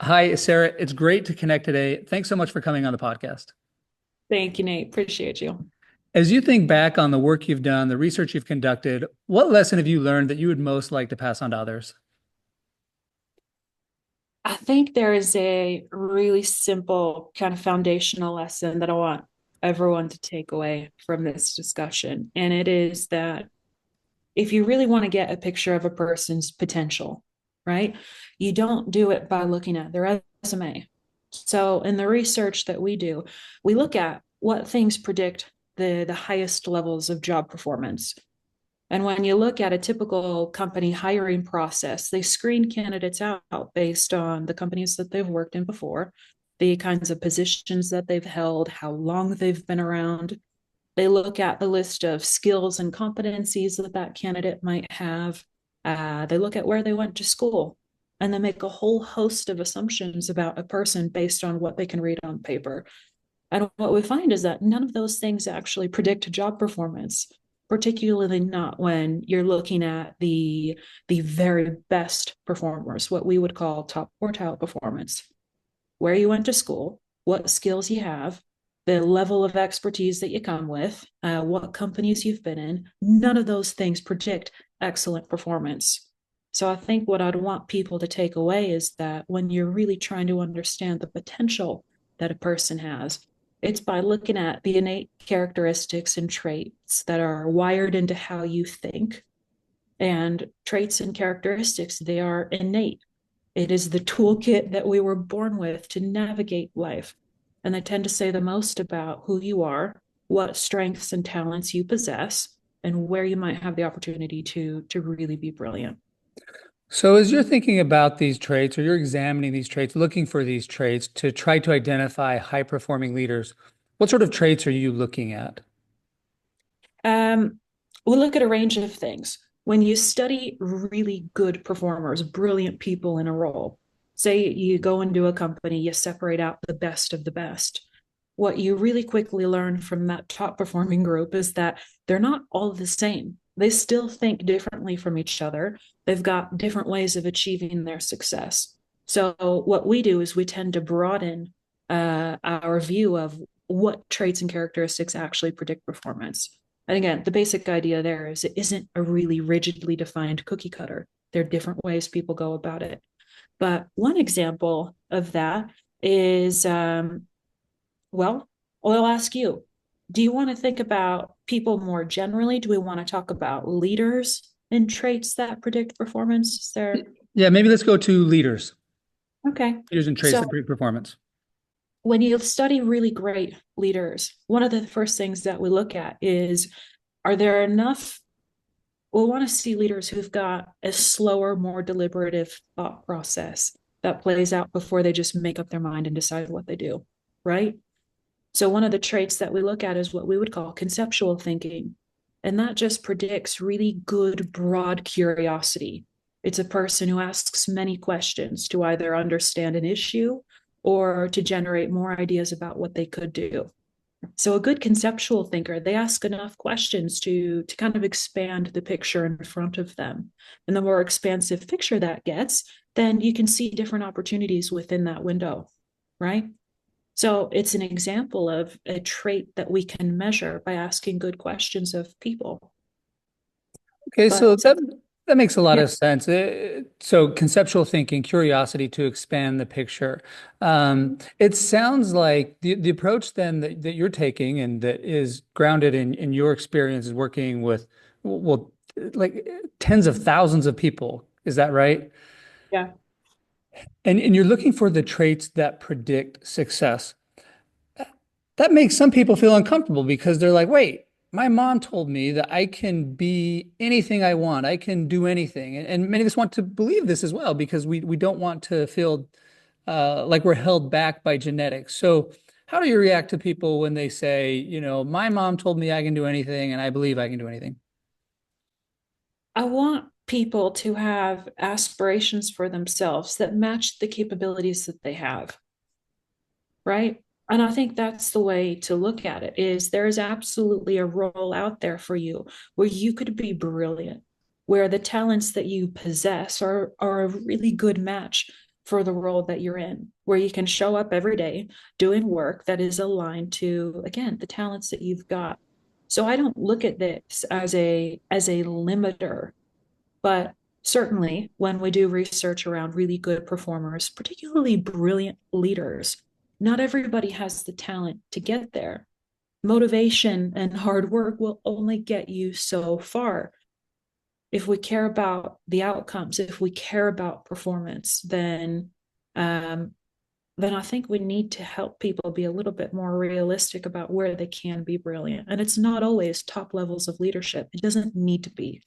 Hi, Sarah. It's great to connect today. Thanks so much for coming on the podcast. Thank you, Nate. Appreciate you. As you think back on the work you've done, the research you've conducted, what lesson have you learned that you would most like to pass on to others? I think there is a really simple kind of foundational lesson that I want everyone to take away from this discussion. And it is that if you really want to get a picture of a person's potential, right, you don't do it by looking at their resume. So in the research that we do, we look at what things predict the highest levels of job performance. And when you look at a typical company hiring process, they screen candidates out based on the companies that they've worked in before, the kinds of positions that they've held, how long they've been around. They look at the list of skills and competencies that that candidate might have. They look at where they went to school, and they make a whole host of assumptions about a person based on what they can read on paper. And what we find is that none of those things actually predict job performance, particularly not when you're looking at the very best performers, what we would call top quartile performance. Where you went to school, what skills you have, the level of expertise that you come with, what companies you've been in, none of those things predict excellent performance. So I think what I'd want people to take away is that when you're really trying to understand the potential that a person has, it's by looking at the innate characteristics and traits that are wired into how you think. And traits and characteristics, they are innate. It is the toolkit that we were born with to navigate life. And they tend to say the most about who you are, what strengths and talents you possess, and where you might have the opportunity to really be brilliant. So, as you're thinking about these traits or you're examining these traits, looking for these traits to try to identify high-performing leaders, what sort of traits are you looking at? Um, we look at a range of things. When you study really good performers, brilliant people in a role, say you go into a company, you separate out the best of the best. What you really quickly learn from that top performing group is that they're not all the same. They still think differently from each other. They've got different ways of achieving their success. So, what we do is we tend to broaden our view of what traits and characteristics actually predict performance. And again, the basic idea there is it isn't a really rigidly defined cookie cutter. There are different ways people go about it. But one example of that is, well, I'll ask you, do you want to think about people more generally? Do we want to talk about leaders and traits that predict performance? Is there, Yeah, maybe let's go to leaders, okay. leaders and traits So that predict performance. when you study really great leaders, one of the first things that we look at is, are there enough, we want to see leaders who've got a slower, more deliberative thought process that plays out before they just make up their mind and decide what they do, right? So, one of the traits that we look at is what we would call conceptual thinking. And that just predicts really good, broad curiosity. It's a person who asks many questions to either understand an issue or to generate more ideas about what they could do. So a good conceptual thinker, they ask enough questions to kind of expand the picture in front of them. And the more expansive picture that gets, then you can see different opportunities within that window, right? So it's an example of a trait that we can measure by asking good questions of people. Okay, so But that makes a lot yeah, of sense. So conceptual thinking, curiosity to expand the picture. It sounds like the approach then that you're taking and that is grounded in your experience is working with, well, like tens of thousands of people. Is that right? yeah. And you're looking for the traits that predict success. That makes some people feel uncomfortable because they're like, wait, my mom told me that I can be anything I want. I can do anything. And many of us want to believe this as well because we don't want to feel like we're held back by genetics. So how do you react to people when they say, my mom told me I can do anything and I believe I can do anything? I want people to have aspirations for themselves that match the capabilities that they have, right? And I think that's the way to look at it is there is absolutely a role out there for you where you could be brilliant, where the talents that you possess are a really good match for the role that you're in, where you can show up every day doing work that is aligned to, again, the talents that you've got. So I don't look at this as a limiter, but certainly when we do research around really good performers, particularly brilliant leaders, not everybody has the talent to get there. Motivation and hard work will only get you so far. If we care about the outcomes, if we care about performance, um, then I think we need to help people be a little bit more realistic about where they can be brilliant. And it's not always top levels of leadership. It doesn't need to be.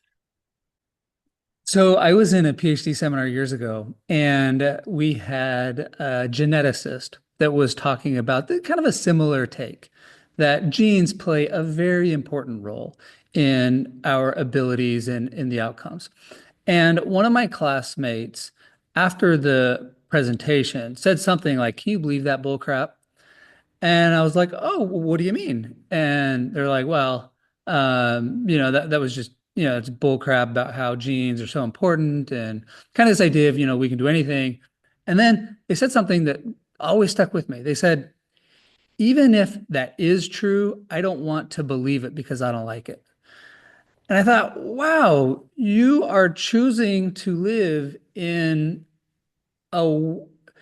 So I was in a PhD seminar years ago, and we had a geneticist that was talking about kind of a similar take that genes play a very important role in our abilities and in the outcomes. And one of my classmates, after the presentation, said something like, "Can you believe that bull crap?" And I was like, "Oh, what do you mean?" And they're like, "Well, that was just, it's bull crap about how genes are so important and kind of this idea of, we can do anything." And then they said something that always stuck with me. They said, "Even if that is true, I don't want to believe it because I don't like it." And I thought, wow, you are choosing to live in a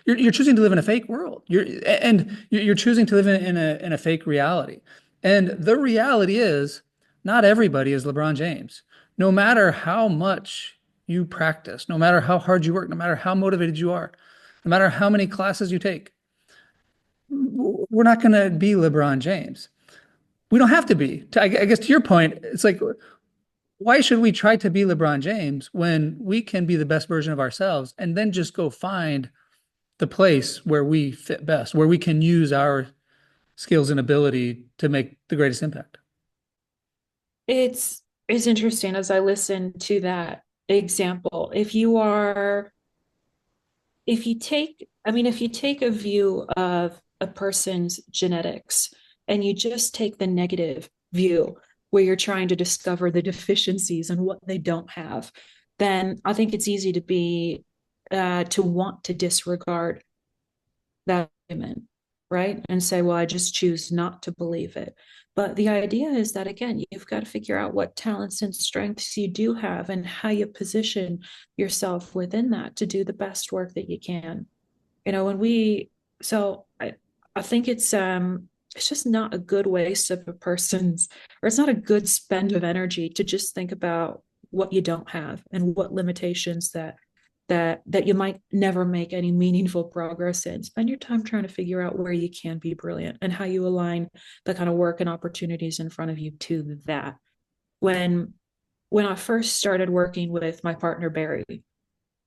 you're choosing to live in a fake world. You're choosing to live in a fake reality. And the reality is not everybody is LeBron James. No matter how much you practice, no matter how hard you work, no matter how motivated you are, no matter how many classes you take, we're not going to be LeBron James. We don't have to be. I guess to your point, it's like, why should we try to be LeBron James when we can be the best version of ourselves and then just go find the place where we fit best, where we can use our skills and ability to make the greatest impact? It's interesting as I listen to that example. If you take a view of a person's genetics and you just take the negative view where you're trying to discover the deficiencies and what they don't have, then I think it's easy to want to disregard that argument, right? And say, well, I just choose not to believe it. But the idea is that, again, you've got to figure out what talents and strengths you do have and how you position yourself within that to do the best work that you can. When so I think it's just not a good waste of a person's, or it's not a good spend of energy to just think about what you don't have and what limitations that you might never make any meaningful progress in. Spend your time trying to figure out where you can be brilliant and how you align the kind of work and opportunities in front of you to that. When when I first started working with my partner Barry,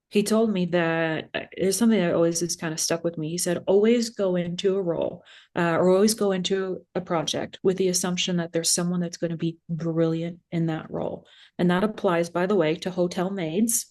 he told me that it's something that always has kind of stuck with me. He said, always go into a role or always go into a project with the assumption that there's someone that's going to be brilliant in that role. And that applies, by the way, to hotel maids,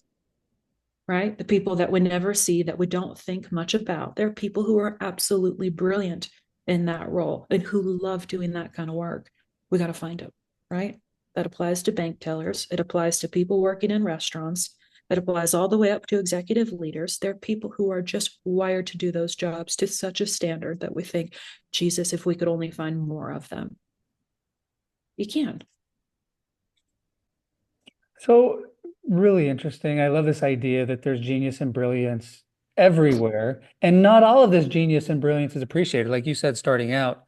right? The people that we never see, that we don't think much about. There are people who are absolutely brilliant in that role and who love doing that kind of work. We got to find them, right? That applies to bank tellers. It applies to people working in restaurants. It applies all the way up to executive leaders. There are people who are just wired to do those jobs to such a standard that we think, Jesus, if we could only find more of them. You can. So, really interesting. I love this idea that there's genius and brilliance everywhere, and not all of this genius and brilliance is appreciated. Like you said, starting out,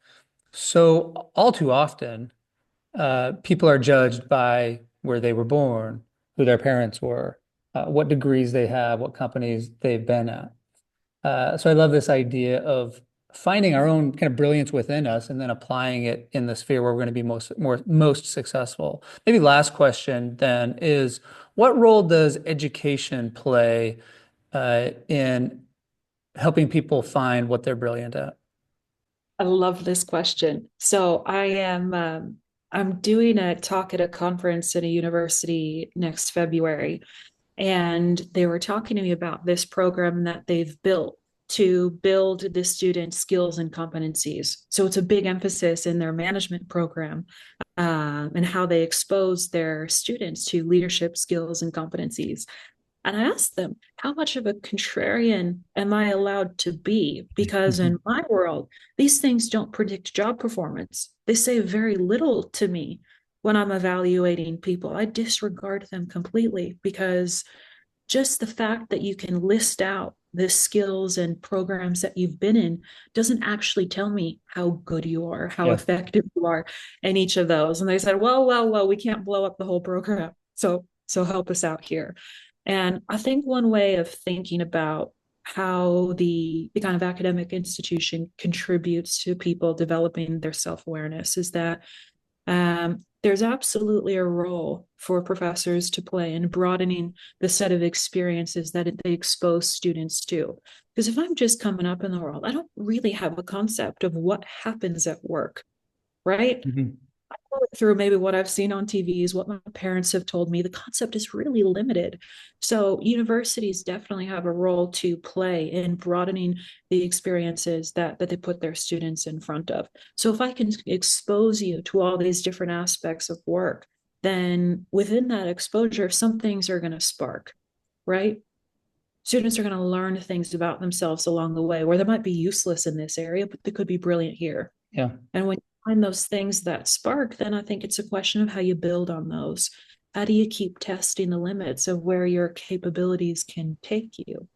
so all too often, people are judged by where they were born, who their parents were, what degrees they have, what companies they've been at. So I love this idea of finding our own kind of brilliance within us and then applying it in the sphere where we're going to be most successful. Maybe last question then is, what role does education play in helping people find what they're brilliant at? I love this question. So I'm doing a talk at a conference at a university next February, and they were talking to me about this program that they've built to build the students' skills and competencies. So it's a big emphasis in their management program, and how they expose their students to leadership skills and competencies. And I asked them, how much of a contrarian am I allowed to be? Because in my world, these things don't predict job performance. They say very little to me when I'm evaluating people. I disregard them completely because just the fact that you can list out the skills and programs that you've been in doesn't actually tell me how good you are, how Yeah. effective you are in each of those. And they said, well, we can't blow up the whole program. So help us out here. And I think one way of thinking about how the kind of academic institution contributes to people developing their self-awareness is that there's absolutely a role for professors to play in broadening the set of experiences that they expose students to. Because if I'm just coming up in the world, I don't really have a concept of what happens at work, right? Mhm. Through maybe what I've seen on TVs, what my parents have told me, the concept is really limited. So universities definitely have a role to play in broadening the experiences that they put their students in front of. So if I can expose you to all these different aspects of work, then within that exposure, some things are going to spark, right? Students are going to learn things about themselves along the way where they might be useless in this area, but they could be brilliant here. Yeah. And when you find those things that spark, then I think it's a question of how you build on those. How do you keep testing the limits of where your capabilities can take you?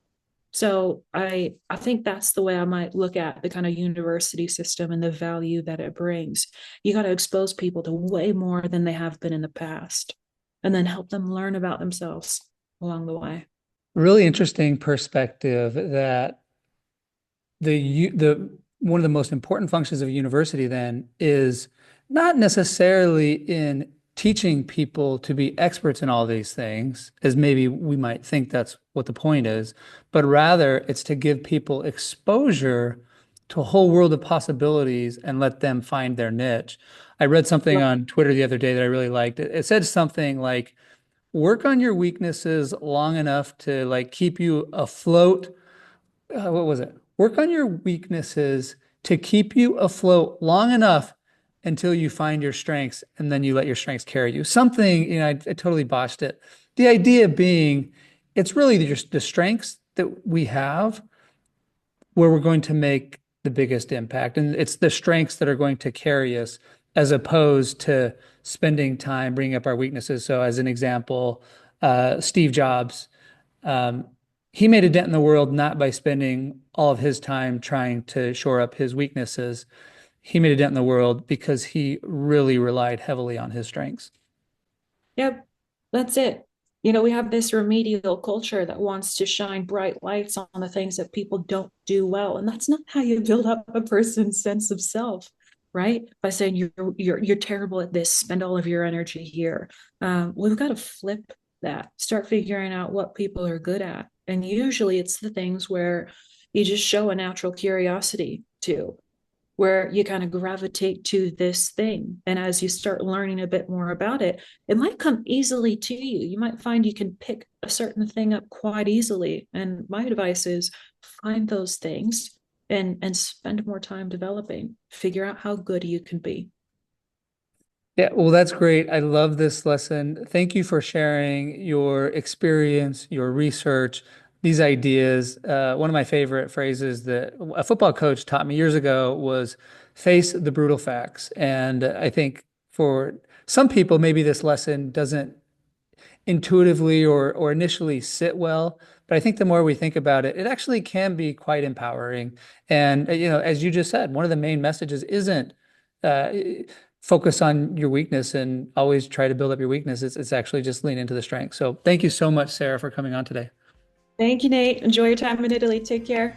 So I think that's the way I might look at the kind of university system and the value that it brings. You got to expose people to way more than they have been in the past, and then help them learn about themselves along the way. Really interesting perspective that the one of the most important functions of a university then is not necessarily in teaching people to be experts in all these things, as maybe we might think that's what the point is, but rather it's to give people exposure to a whole world of possibilities and let them find their niche. I read something on Twitter the other day that I really liked. It said something like, work on your weaknesses long enough to like keep you afloat. What was it? Work on your weaknesses to keep you afloat long enough until you find your strengths, and then you let your strengths carry you. Something, I totally botched it. The idea being, it's really just the strengths that we have where we're going to make the biggest impact. And it's the strengths that are going to carry us as opposed to spending time bringing up our weaknesses. So, as an example, Steve Jobs, um, he made a dent in the world not by spending all of his time trying to shore up his weaknesses. He made a dent in the world because he really relied heavily on his strengths. Yep, that's it. We have this remedial culture that wants to shine bright lights on the things that people don't do well, and that's not how you build up a person's sense of self, right? By saying you're terrible at this, spend all of your energy here. We've got to flip that, start figuring out what people are good at, and usually it's the things where you just show a natural curiosity to where you kind of gravitate to this thing. And as you start learning a bit more about it, it might come easily to you. You might find you can pick a certain thing up quite easily. And my advice is find those things and spend more time developing, figure out how good you can be. Yeah, well, that's great. I love this lesson. Thank you for sharing your experience, your research, these ideas. One of my favorite phrases that a football coach taught me years ago was face the brutal facts. And I think for some people, maybe this lesson doesn't intuitively or initially sit well. But I think the more we think about it, it actually can be quite empowering. And as you just said, one of the main messages isn't uh, focus on your weakness and always try to build up your weakness. It's actually just lean into the strength. So thank you so much, Sarah, for coming on today. Thank you, Nate. Enjoy your time in Italy. Take care.